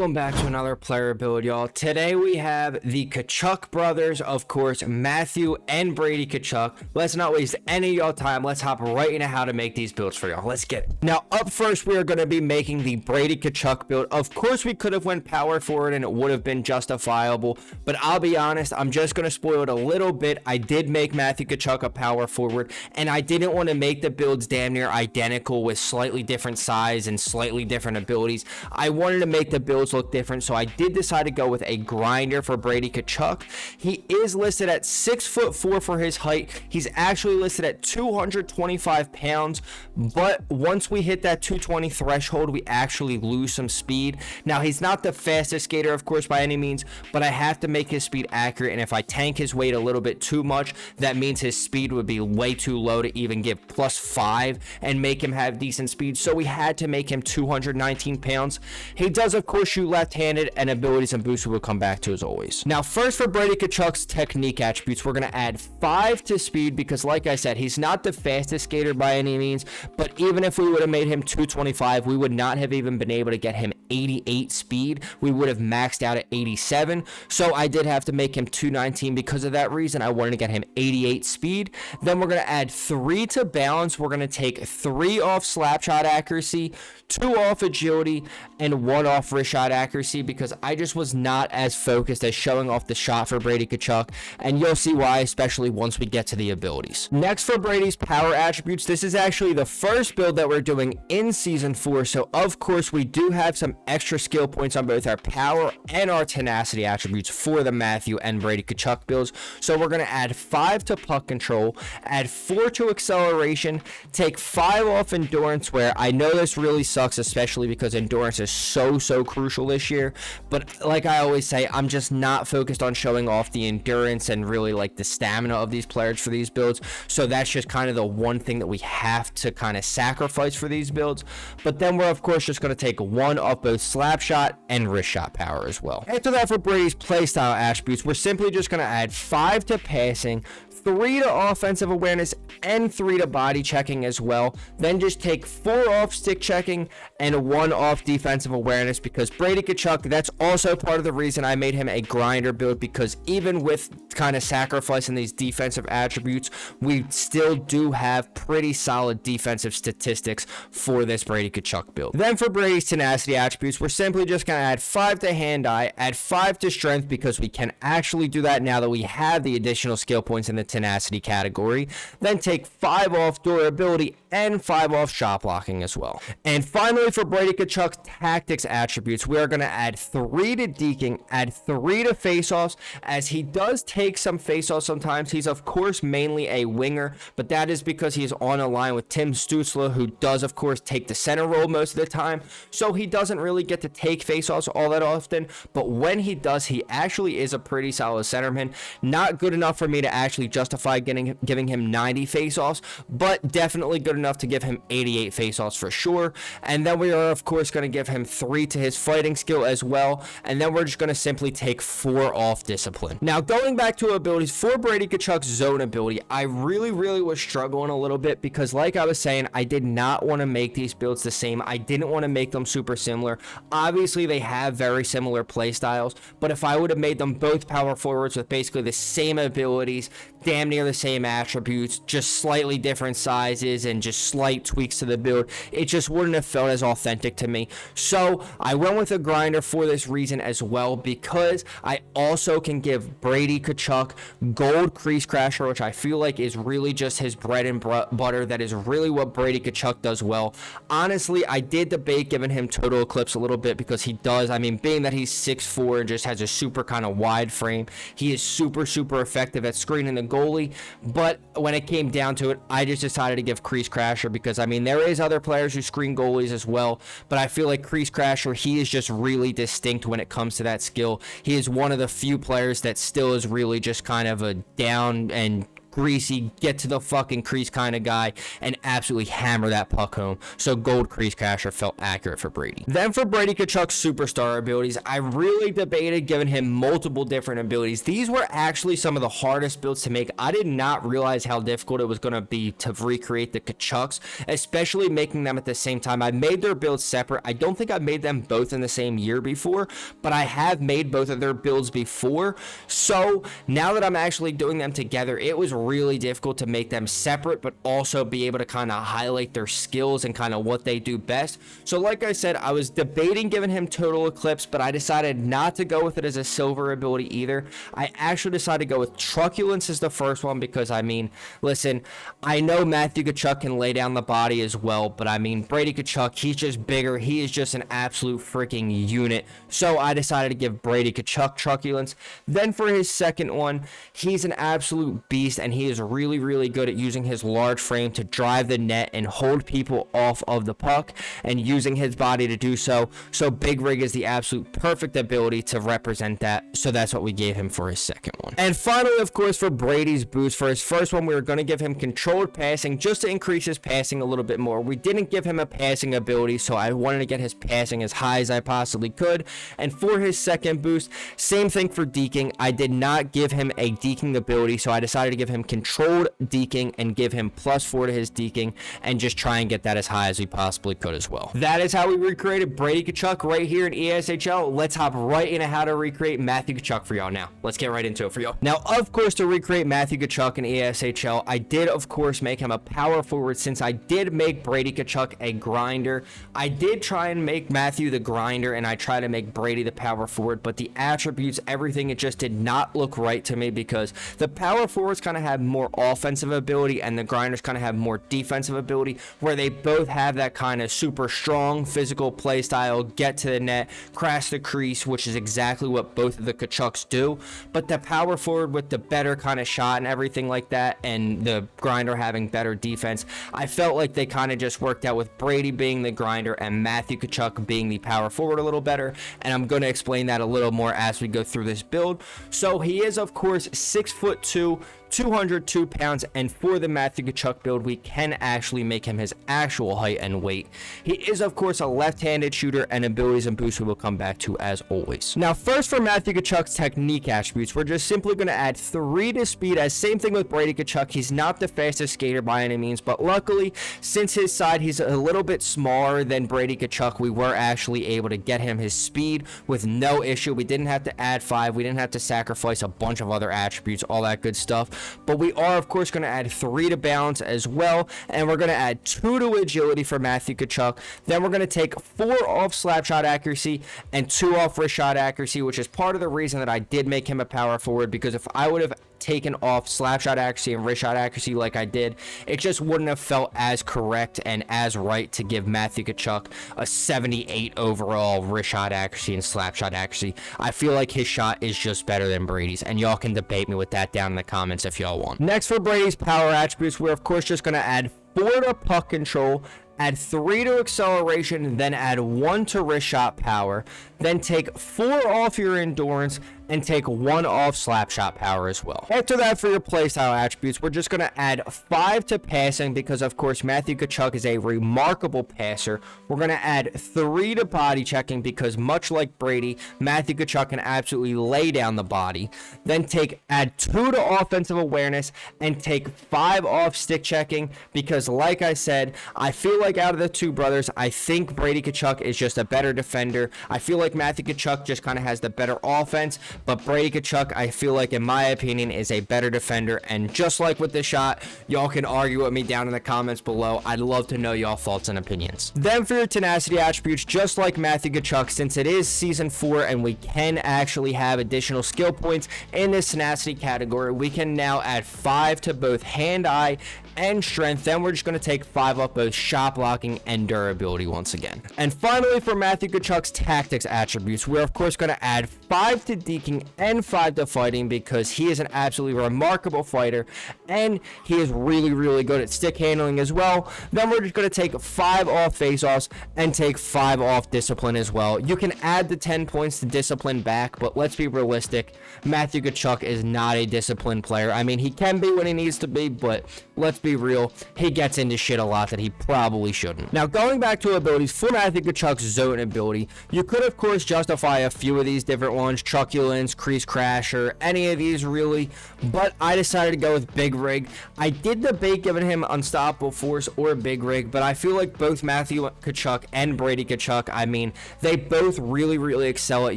Welcome back to another player build, y'all. Today we have the Tkachuk brothers, of course, Matthew and Brady Tkachuk. Let's not waste any of y'all time. Let's hop right into how to make these builds for y'all. Let's get it. Now, up first, we are going to be making the Brady Tkachuk build. Of course, we could have went power forward and it would have been justifiable, but I'll be honest, I'm just going to spoil it a little bit. I did make Matthew Tkachuk a power forward, and I didn't want to make the builds damn near identical with slightly different size and slightly different abilities. I wanted to make the builds look different, so I did decide to go with a grinder for Brady Tkachuk. He is listed at 6'4" for his height. He's actually listed at 225 pounds, but once we hit that 220 threshold, we actually lose some speed. Now, he's not the fastest skater, of course, by any means, but I have to make his speed accurate, and if I tank his weight a little bit too much, that means his speed would be way too low to even give +5 and make him have decent speed, so we had to make him 219 pounds. He does, of course, shoot left-handed, and abilities and boosts we'll come back to as always. Now, first for Brady Tkachuk's technique attributes, we're going to add 5 to speed because, like I said, he's not the fastest skater by any means, but even if we would have made him 225, we would not have even been able to get him 88 speed. We would have maxed out at 87, so I did have to make him 219 because of that reason. I wanted to get him 88 speed. Then we're going to add 3 to balance. We're going to take 3 off slap shot accuracy, 2 off agility, and 1 off wrist shot accuracy because I just was not as focused as showing off the shot for Brady Tkachuk, and you'll see why, especially once we get to the abilities. Next for Brady's power attributes, this is actually the first build that we're doing in Season 4, so of course we do have some extra skill points on both our power and our tenacity attributes for the Matthew and Brady Tkachuk builds, so we're going to add 5 to puck control, add 4 to acceleration, take 5 off endurance, where I know this really sucks, especially because endurance is so crucial this year, but like I always say, I'm just not focused on showing off the endurance and really like the stamina of these players for these builds, so that's just kind of the one thing that we have to kind of sacrifice for these builds. But then we're of course just going to take 1 off both slap shot and wrist shot power as well. After that, for Brady's playstyle attributes, we're simply just going to add 5 to passing, 3 to offensive awareness, and 3 to body checking as well. Then just take 4 off stick checking and 1 off defensive awareness because Brady Tkachuk, that's also part of the reason I made him a grinder build, because even with kind of sacrificing these defensive attributes, we still do have pretty solid defensive statistics for this Brady Tkachuk build. Then for Brady's tenacity attributes, we're simply just going to add 5 to hand-eye, add 5 to strength because we can actually do that now that we have the additional skill points in the tenacity category. Then take 5 off durability and 5 off shot blocking as well. And finally, for Brady Tkachuk's tactics attributes, we are going to add 3 to deking, add 3 to faceoffs, as he does take some faceoffs sometimes. He's of course mainly a winger, but that is because he is on a line with Tim Stützle, who does of course take the center role most of the time, so he doesn't really get to take faceoffs all that often, but when he does, he actually is a pretty solid centerman. Not good enough for me to actually justify giving him 90 faceoffs, but definitely good enough to give him 88 faceoffs for sure. And then we are of course going to give him 3 to his fighting skill as well, and then we're just going to simply take 4 off discipline. Now, going back to abilities, for Brady Tkachuk's zone ability, I really was struggling a little bit because, like I was saying, I did not want to make these builds the same. I didn't want to make them super similar. Obviously, they have very similar play styles, but if I would have made them both power forwards with basically the same abilities, damn near the same attributes, just slightly different sizes and just slight tweaks to the build, it just wouldn't have felt as authentic to me. So I went with a grinder for this reason as well, because I also can give Brady Tkachuk gold crease crasher, which I feel like is really just his bread and butter. That is really what Brady Tkachuk does well. Honestly, I did debate giving him total eclipse a little bit because he does, I mean, being that he's 6'4" and just has a super kind of wide frame, he is super effective at screening the goalie. But when it came down to it, I just decided to give crease crasher because, I mean, there is other players who screen goalies as well, but I feel like crease crasher, he is just really distinct when it comes to that skill. He is one of the few players that still is really just kind of a down and greasy, get to the fucking crease kind of guy, and absolutely hammer that puck home. So gold crease crasher felt accurate for Brady. Then for Brady Tkachuk's superstar abilities, I really debated giving him multiple different abilities. These were actually some of the hardest builds to make. I did not realize how difficult it was going to be to recreate the Tkachuks, especially making them at the same time. I made their builds separate. I don't think I made them both in the same year before, but I have made both of their builds before. So now that I'm actually doing them together, it was really difficult to make them separate, but also be able to kind of highlight their skills and kind of what they do best. So like I said, I was debating giving him Total Eclipse, but I decided not to go with it as a silver ability either. I actually decided to go with Truculence as the first one because, I mean, listen, I know Matthew Tkachuk can lay down the body as well, but I mean, Brady Tkachuk, he's just bigger. He is just an absolute freaking unit. So I decided to give Brady Tkachuk Truculence. Then for his second one, he's an absolute beast, and he is really, really good at using his large frame to drive the net and hold people off of the puck, and using his body to do so. So Big Rig is the absolute perfect ability to represent that. So that's what we gave him for his second one. And finally, of course, for Brady's boost, for his first one, we were going to give him controlled passing just to increase his passing a little bit more. We didn't give him a passing ability, so I wanted to get his passing as high as I possibly could. And for his second boost, same thing for deking. I did not give him a deking ability, so I decided to give him controlled deking and give him +4 to his deking and just try and get that as high as we possibly could as well. That is how we recreated Brady Tkachuk right here in ESHL. Let's hop right into how to recreate Matthew Tkachuk for y'all now. Let's get right into it for y'all. Now, of course, to recreate Matthew Tkachuk in ESHL, I did, of course, make him a power forward since I did make Brady Tkachuk a grinder. I did try and make Matthew the grinder, and I tried to make Brady the power forward, but the attributes, everything, it just did not look right to me because the power forwards kind of have more offensive ability and the grinders kind of have more defensive ability, where they both have that kind of super strong physical play style, get to the net, crash the crease, which is exactly what both of the Tkachuks do. But the power forward with the better kind of shot and everything like that, and the grinder having better defense, I felt like they kind of just worked out with Brady being the grinder and Matthew Tkachuk being the power forward a little better, and I'm going to explain that a little more as we go through this build. So he is, of course, 6'2", 202 pounds, and for the Matthew Tkachuk build, we can actually make him his actual height and weight. He is, of course, a left-handed shooter, and abilities and boosts we will come back to as always. Now, first for Matthew Tkachuk's technique attributes, we're just simply going to add 3 to speed, as same thing with Brady Tkachuk. He's not the fastest skater by any means, but luckily, since his side, he's a little bit smaller than Brady Tkachuk, we were actually able to get him his speed with no issue. We didn't have to add 5. We didn't have to sacrifice a bunch of other attributes, all that good stuff. But we are, of course, going to add 3 to balance as well, and we're going to add 2 to agility for Matthew Tkachuk. Then we're going to take 4 off slap shot accuracy and 2 off wrist shot accuracy, which is part of the reason that I did make him a power forward, because if I would have taken off slap shot accuracy and wrist shot accuracy like I did, it just wouldn't have felt as correct and as right to give Matthew Tkachuk a 78 overall wrist shot accuracy and slap shot accuracy. I feel like his shot is just better than Brady's, and y'all can debate me with that down in the comments if y'all want. Next, for Brady's power attributes, we're of course just going to add 4 to puck control, add 3 to acceleration, then add 1 to wrist shot power, then take 4 off your endurance, and take 1 off slap shot power as well. After that, for your playstyle attributes, we're just going to add 5 to passing because, of course, Matthew Tkachuk is a remarkable passer. We're going to add 3 to body checking because, much like Brady, Matthew Tkachuk can absolutely lay down the body. Then add 2 to offensive awareness and take 5 off stick checking because, like I said, I feel like out of the 2 brothers, I think Brady Tkachuk is just a better defender. I feel like Matthew Tkachuk just kind of has the better offense, but Brady Tkachuk, I feel like, in my opinion, is a better defender. And just like with the shot, y'all can argue with me down in the comments below. I'd love to know y'all thoughts and opinions. Then for your tenacity attributes, just like Matthew Tkachuk, since it is season 4 and we can actually have additional skill points in this tenacity category, we can now add 5 to both hand-eye and strength. Then we're just going to take 5 off both shot blocking and durability once again. And finally, for Matthew Tkachuk's tactics attributes, we're of course going to add 5 to deking and 5 to fighting because he is an absolutely remarkable fighter and he is really, really good at stick handling as well. Then we're just going to take 5 off face-offs and take 5 off discipline as well. You can add the 10 points to discipline back, but let's be realistic. Matthew Tkachuk is not a disciplined player. I mean, he can be when he needs to be, but let's be real. He gets into shit a lot that he probably shouldn't. Now, going back to abilities, for Matthew Tkachuk's zone ability, you could, of course, justify a few of these different ones, truculence, crease crasher, any of these really, but I decided to go with big rig. I did debate giving him unstoppable force or big rig, but I feel like both Matthew Tkachuk and Brady Tkachuk, I mean, they both really, really excel at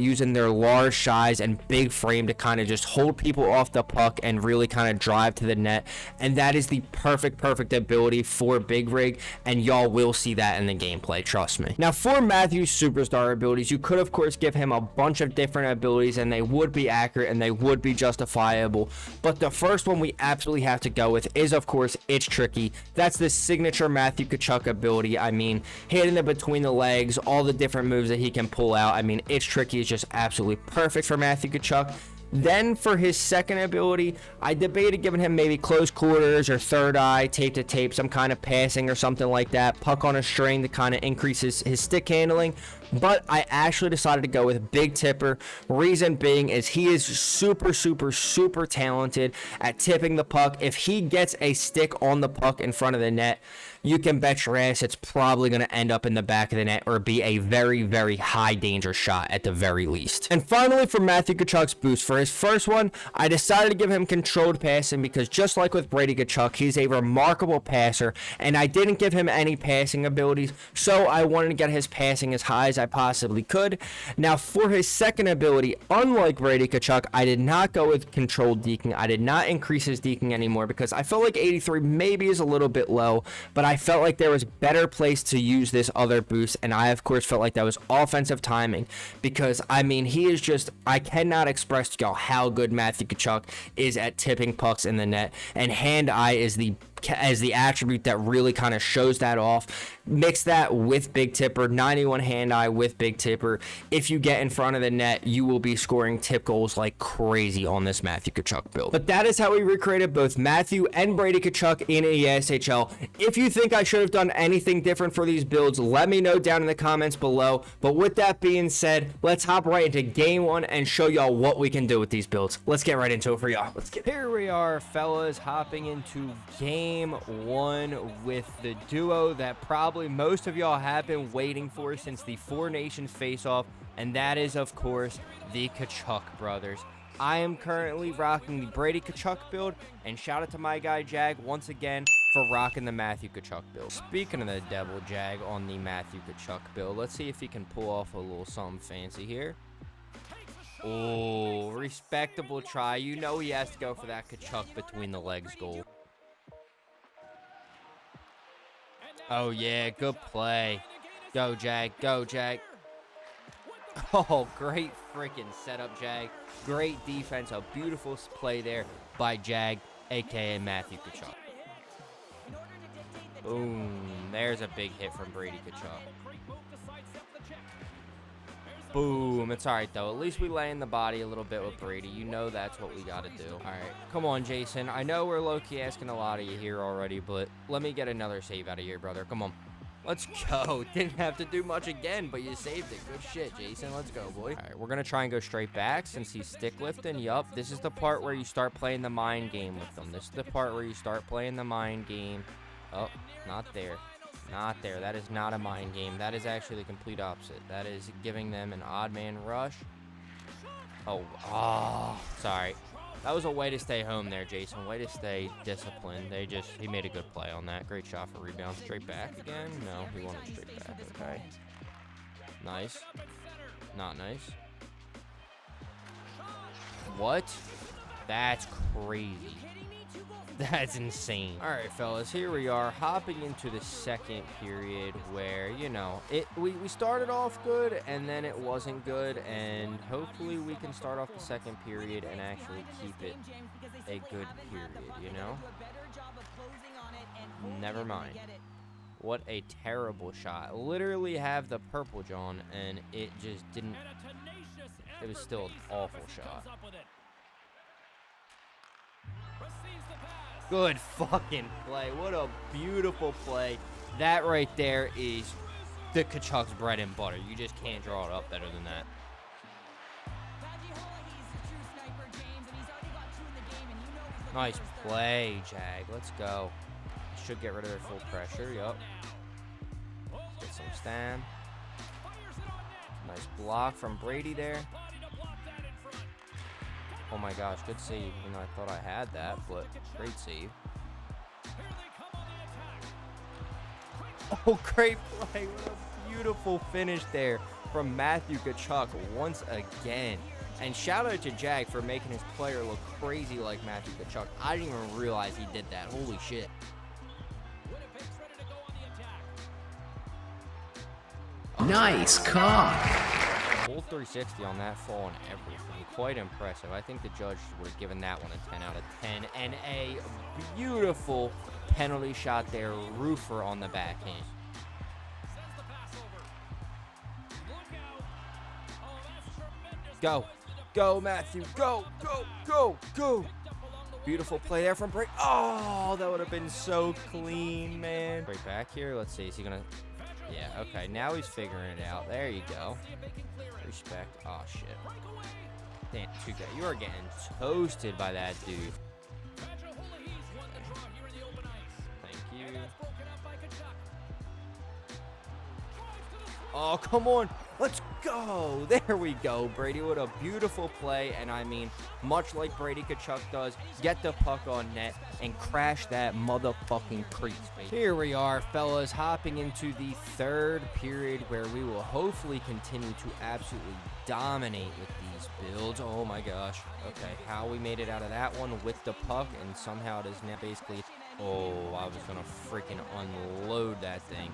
using their large size and big frame to kind of just hold people off the puck and really kind of drive to the net, and that is the perfect ability for big rig, and y'all will see that in the gameplay, trust me. Now, for Matthew's superstar abilities, you could of course give him a bunch of different abilities and they would be accurate and they would be justifiable, but the first one we absolutely have to go with is of course It's Tricky. That's the signature Matthew Tkachuk ability. I mean, hitting it between the legs, all the different moves that he can pull out. I mean, It's Tricky is just absolutely perfect for Matthew Tkachuk. Then for his second ability, I debated giving him maybe close quarters or third eye, tape to tape, some kind of passing or something like that, puck on a string to kind of increase his stick handling. But I actually decided to go with Big Tipper. Reason being is he is super talented at tipping the puck. If he gets a stick on the puck in front of the net, you can bet your ass it's probably going to end up in the back of the net or be a very high danger shot at the very least. And finally, for Matthew Tkachuk's boost, for his first one, I decided to give him controlled passing because just like with Brady Tkachuk, he's a remarkable passer, and I didn't give him any passing abilities, so I wanted to get his passing as high as I possibly could. Now, for his second ability, unlike Brady Tkachuk, I did not go with controlled deking. I did not increase his deking anymore because I felt like 83 maybe is a little bit low, but I felt like there was better place to use this other boost, and I of course felt like that was offensive timing because I mean, he is just, I cannot express to y'all how good Matthew Tkachuk is at tipping pucks in the net, and hand eye is the attribute that really kind of shows that off. Mix that with Big Tipper, 91 hand eye with Big Tipper. If you get in front of the net, you will be scoring tip goals like crazy on this Matthew Tkachuk build. But that is how we recreated both Matthew and Brady Tkachuk in ESHL. If you think I should have done anything different for these builds, let me know down in the comments below. But with that being said, let's hop right into game one and show y'all what we can do with these builds. Let's get right into it for y'all. Here we are, fellas, hopping into game one with the duo that probably most of y'all have been waiting for since the Four Nations face-off, and that is of course the Tkachuk brothers. I am currently rocking the Brady Tkachuk build, and shout out to my guy Jag once again for rocking the Matthew Tkachuk build. Speaking of the devil, Jag on the Matthew Tkachuk build, let's see if he can pull off a little something fancy here. Oh, respectable try. You know he has to go for that Tkachuk between the legs goal. Oh, yeah, good play. Go, Jag. Go, Jag. Oh, great freaking setup, Jag. Great defense. A beautiful play there by Jag, a.k.a. Matthew Tkachuk. Boom. There's a big hit from Brady Tkachuk. Boom. It's all right, though. At least we lay in the body a little bit with Brady. You know that's what we got to do. All right. Come on, Jason. I know we're low-key asking a lot of you here already, but let me get another save out of here, brother. Come on. Let's go. Didn't have to do much again, but you saved it. Good shit, Jason. Let's go, boy. All right. We're going to try and go straight back since he's stick lifting. Yup. This is the part where you start playing the mind game with them. This is the part where you start playing the mind game. Oh, not there. Not there. That is not a mind game. That is actually the complete opposite. That is giving them an odd man rush. Oh, sorry. That was a way to stay home there, Jason. Way to stay disciplined. He made a good play on that. Great shot for rebound. Straight back again? No, he wanted straight back. Okay. Nice. Not nice. What? That's crazy. That's insane. All right, fellas, here we are hopping into the second period where, you know, we started off good and then it wasn't good, and hopefully we can start off the second period and actually keep it a good period, you know? Never mind. What a terrible shot. Literally have the purple John, and it just didn't. It was still an awful shot. Good fucking play. What a beautiful play. That right there is the Tkachuk's bread and butter. You just can't draw it up better than that. Nice play, Jag. Let's go. Should get rid of their full pressure. Yup. Get some stand. Nice block from Brady there. Oh my gosh, good save. You know, I thought I had that, but great save. Oh, great play. What a beautiful finish there from Matthew Tkachuk once again. And shout out to Jag for making his player look crazy like Matthew Tkachuk. I didn't even realize he did that. Holy shit. Nice cock. Full 360 on that fall and everything. Quite impressive. I think the judge would have given that one a 10 out of 10. And a beautiful penalty shot there. Roofer on the backhand. Go. Go, Matthew. Go, go, go, go. Beautiful play there from Brady. Oh, that would have been so clean, man. Right back here. Let's see. Is he going to... Yeah, okay. Now he's figuring it out. There you go. Respect. Oh, shit. Damn, you are getting toasted by that dude. Thank you. Oh, come on. Let's go. There we go, Brady. What a beautiful play. And I mean, much like Brady Tkachuk does, get the puck on net and crash that motherfucking crease, baby. Here we are, fellas, hopping into the third period where we will hopefully continue to absolutely dominate with these builds. Oh my gosh. Okay, how we made it out of that one with the puck, and somehow it is now basically... Oh, I was going to freaking unload that thing.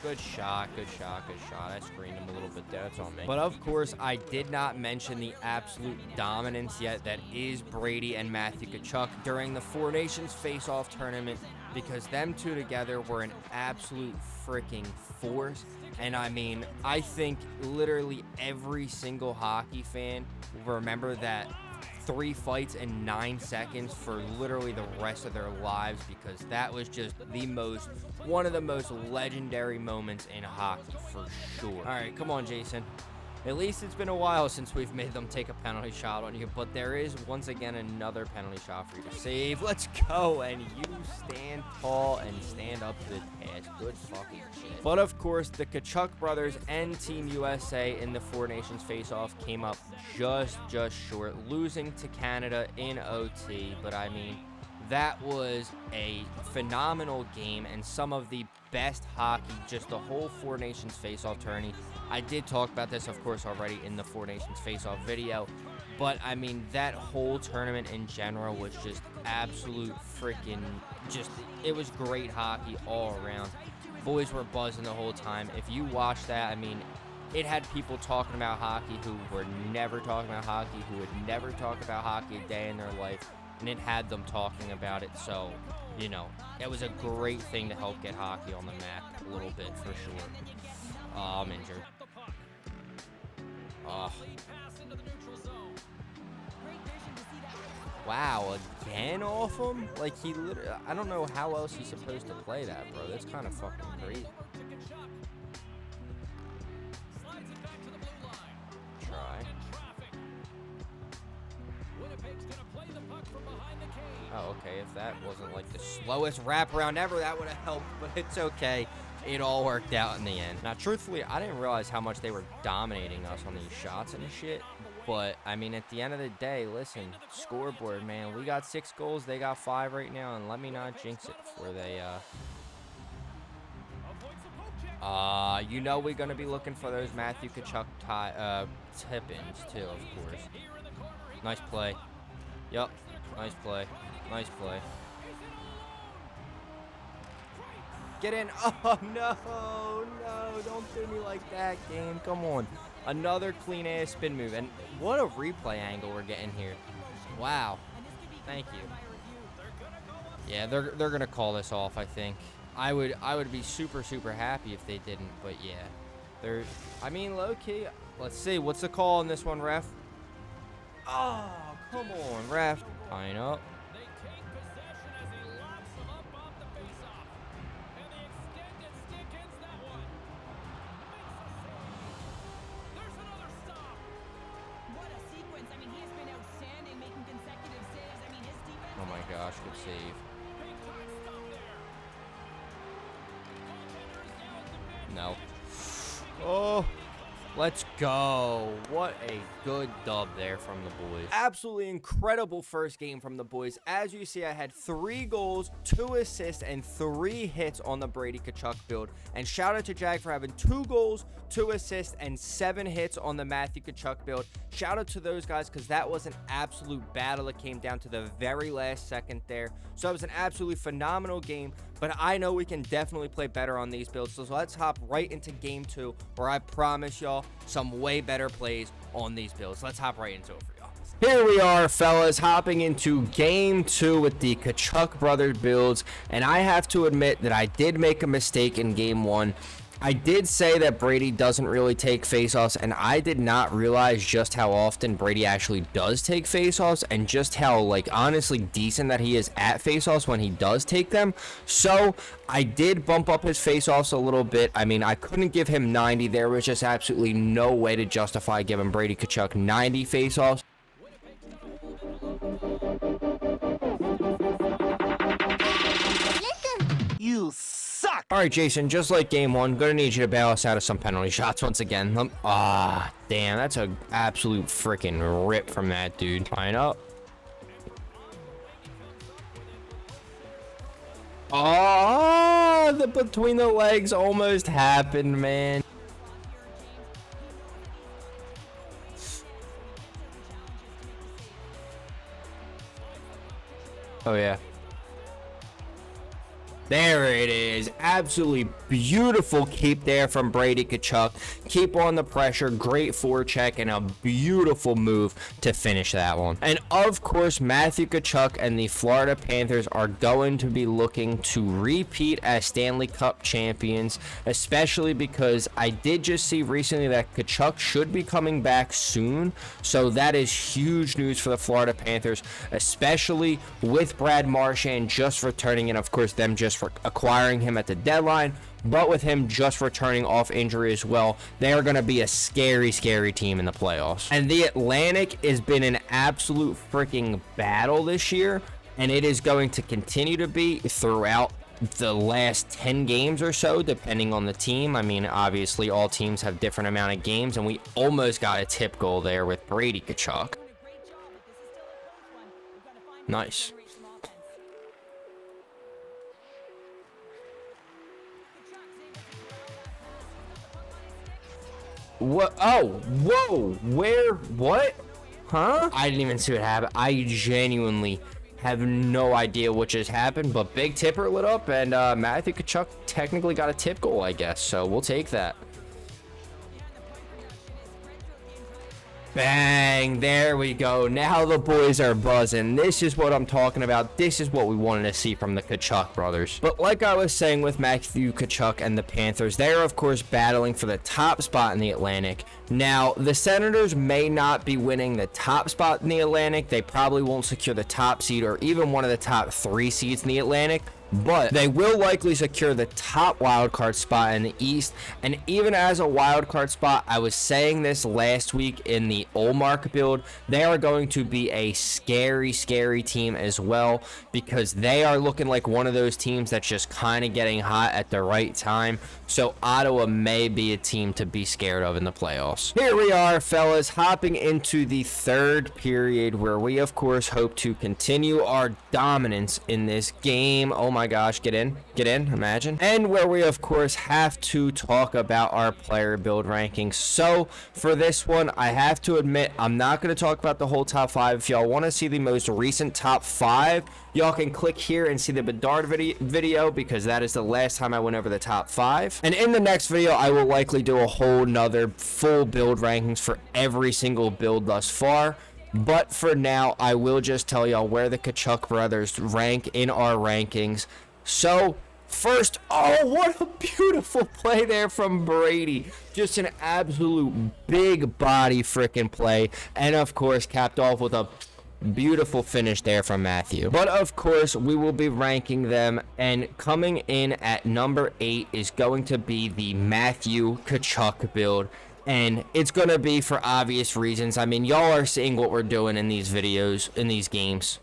Good shot, good shot, good shot. I screened him a little bit there. That's on me. But of course, I did not mention the absolute dominance yet that is Brady and Matthew Tkachuk during the Four Nations Face-Off tournament, because them two together were an absolute freaking force. And I mean, I think literally every single hockey fan will remember that 3 fights in 9 seconds for literally the rest of their lives, because that was just one of the most legendary moments in hockey for sure. All right, come on, Jason. At least it's been a while since we've made them take a penalty shot on you, but there is once again another penalty shot for you to save. Let's go, and you stand tall and stand up to the task. Good fucking shit. But of course, the Tkachuk brothers and Team USA in the Four Nations face-off came up just short, losing to Canada in OT. But I mean, that was a phenomenal game and some of the best hockey, just the whole Four Nations face-off tourney. I did talk about this, of course, already in the Four Nations face-off video, but I mean, that whole tournament in general was just absolute freaking, it was great hockey all around. Boys were buzzing the whole time. If you watch that, I mean, it had people talking about hockey who were never talking about hockey, who would never talk about hockey a day in their life, and it had them talking about it. So, you know, it was a great thing to help get hockey on the map a little bit for sure. Oh, I'm injured. Oh. Wow, again off him? Like, he literally, I don't know how else he's supposed to play that, bro. That's kind of fucking crazy. Try. Oh, okay, if that wasn't like the slowest wraparound ever, that would have helped, but it's okay. It all worked out in the end. Now, truthfully, I didn't realize how much they were dominating us on these shots and shit, but, I mean, at the end of the day, listen, scoreboard, man, we got 6 goals, they got 5 right now, and let me not jinx it before they, you know we're going to be looking for those Matthew Tkachuk tip-ins, too, of course. Nice play. Yup. Nice play. Nice play. Get in. Oh, no. No, don't do me like that, game. Come on. Another clean-ass spin move. And what a replay angle we're getting here. Wow. Thank you. Yeah, they're gonna call this off, I think. I would be super happy if they didn't, but yeah. I mean, low key. Let's see, what's the call on this one, ref? Oh, come on, ref. Line up. Oh my gosh, good save. No. Oh, let's go. What a good dub there from the boys. Absolutely incredible first game from the boys. As you see, I had 3 goals, 2 assists, and 3 hits on the Brady Tkachuk build. And shout out to Jag for having 2 goals, 2 assists, and 7 hits on the Matthew Tkachuk build. Shout out to those guys because that was an absolute battle. It came down to the very last second there. So it was an absolutely phenomenal game, but I know we can definitely play better on these builds. So let's hop right into game 2, where I promise y'all some way better plays on these builds. Let's hop right into it for y'all. Here we are, fellas, hopping into game 2 with the Tkachuk brothers builds, and I have to admit that I did make a mistake in game 1. I did say that Brady doesn't really take faceoffs, and I did not realize just how often Brady actually does take faceoffs, and just how, like, honestly decent that he is at faceoffs when he does take them. So I did bump up his faceoffs a little bit. I mean, I couldn't give him 90. There was just absolutely no way to justify giving Brady Tkachuk 90 faceoffs. You suck! All right, Jason, just like game 1, gonna need you to bail us out of some penalty shots once again. Damn, that's an absolute freaking rip from that dude. Line up. Oh, the between the legs almost happened, man. Oh, yeah. There it is. Absolutely beautiful keep there from Brady Tkachuk. Keep on the pressure. Great forecheck and a beautiful move to finish that one. And of course, Matthew Tkachuk and the Florida Panthers are going to be looking to repeat as Stanley Cup champions, especially because I did just see recently that Tkachuk should be coming back soon. So that is huge news for the Florida Panthers, especially with Brad Marchand just returning, and of course them just for acquiring him at the deadline, but with him just returning off injury as well, they are going to be a scary team in the playoffs. And the Atlantic has been an absolute freaking battle this year, and it is going to continue to be throughout the last 10 games or so, depending on the team. I mean, obviously all teams have different amount of games, and we almost got a tip goal there with Brady Tkachuk. Nice. What? Oh, whoa, where, what? Huh? I didn't even see what happened. I genuinely have no idea what just happened, but big tipper lit up, and Matthew Tkachuk technically got a tip goal, I guess, so we'll take that. Bang, there we go. Now the boys are buzzing. This is what I'm talking about. This is what we wanted to see from the Tkachuk brothers. But like I was saying with Matthew Tkachuk and the Panthers, they are of course battling for the top spot in the Atlantic. Now, the Senators may not be winning the top spot in the Atlantic. They probably won't secure the top seed or even one of the top 3 seeds in the Atlantic, but they will likely secure the top wild card spot in the East. And even as a wild card spot, I was saying this last week in the Olmark build, they are going to be a scary team as well, because they are looking like one of those teams that's just kind of getting hot at the right time. So Ottawa may be a team to be scared of in the playoffs. Here we are, fellas, hopping into the third period, where we of course hope to continue our dominance in this game. Oh my gosh, get in, imagine. And where we of course have to talk about our player build rankings. So for this one, I have to admit, I'm not going to talk about the whole top 5. If y'all want to see the most recent top 5, y'all can click here and see the Bedard video, because that is the last time I went over the top 5. And in the next video, I will likely do a whole nother full build rankings for every single build thus far. But for now, I will just tell y'all where the Tkachuk brothers rank in our rankings. So first, oh, what a beautiful play there from Brady. Just an absolute big body freaking play. And of course, capped off with a beautiful finish there from Matthew. But of course, we will be ranking them, and coming in at number 8 is going to be the Matthew Tkachuk build. And it's going to be for obvious reasons. I mean, y'all are seeing what we're doing in these videos, in these games.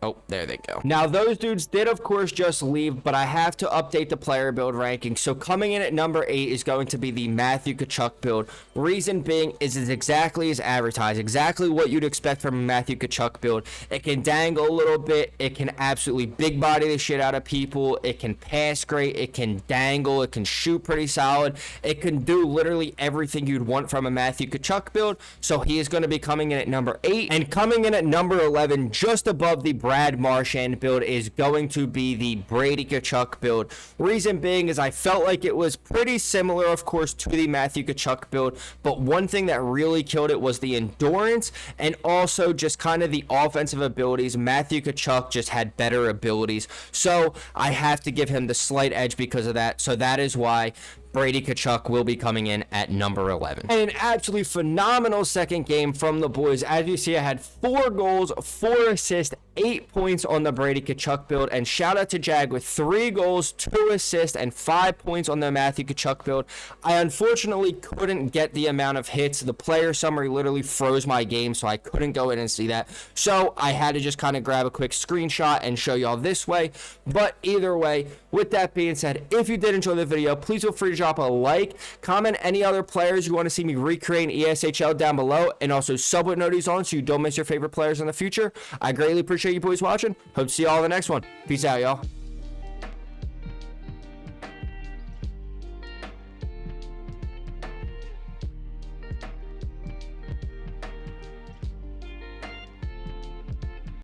Oh, there they go. Now, those dudes did, of course, just leave, but I have to update the player build ranking. So coming in at number 8 is going to be the Matthew Tkachuk build. Reason being is it's exactly as advertised, exactly what you'd expect from a Matthew Tkachuk build. It can dangle a little bit. It can absolutely big body the shit out of people. It can pass great. It can dangle. It can shoot pretty solid. It can do literally everything you'd want from a Matthew Tkachuk build. So he is going to be coming in at number 8. And coming in at number 11, just above the Brad Marchand build, is going to be the Brady Tkachuk build. Reason being is I felt like it was pretty similar, of course, to the Matthew Tkachuk build, but one thing that really killed it was the endurance and also just kind of the offensive abilities. Matthew Tkachuk just had better abilities, so I have to give him the slight edge because of that. So that is why Brady Tkachuk will be coming in at number 11. And an absolutely phenomenal second game from the boys. As you see, I had 4 goals, 4 assists, 8 points on the Brady Tkachuk build. And shout out to Jag with 3 goals, 2 assists, and 5 points on the Matthew Tkachuk build. I unfortunately couldn't get the amount of hits. The player summary literally froze my game, so I couldn't go in and see that. So I had to just kind of grab a quick screenshot and show y'all this way. But either way, with that being said, if you did enjoy the video, please feel free to drop a like, comment any other players you want to see me recreate in ESHL down below, and also sub with noties on so you don't miss your favorite players in the future. I greatly appreciate you boys watching. Hope to see y'all in the next one. Peace out, y'all.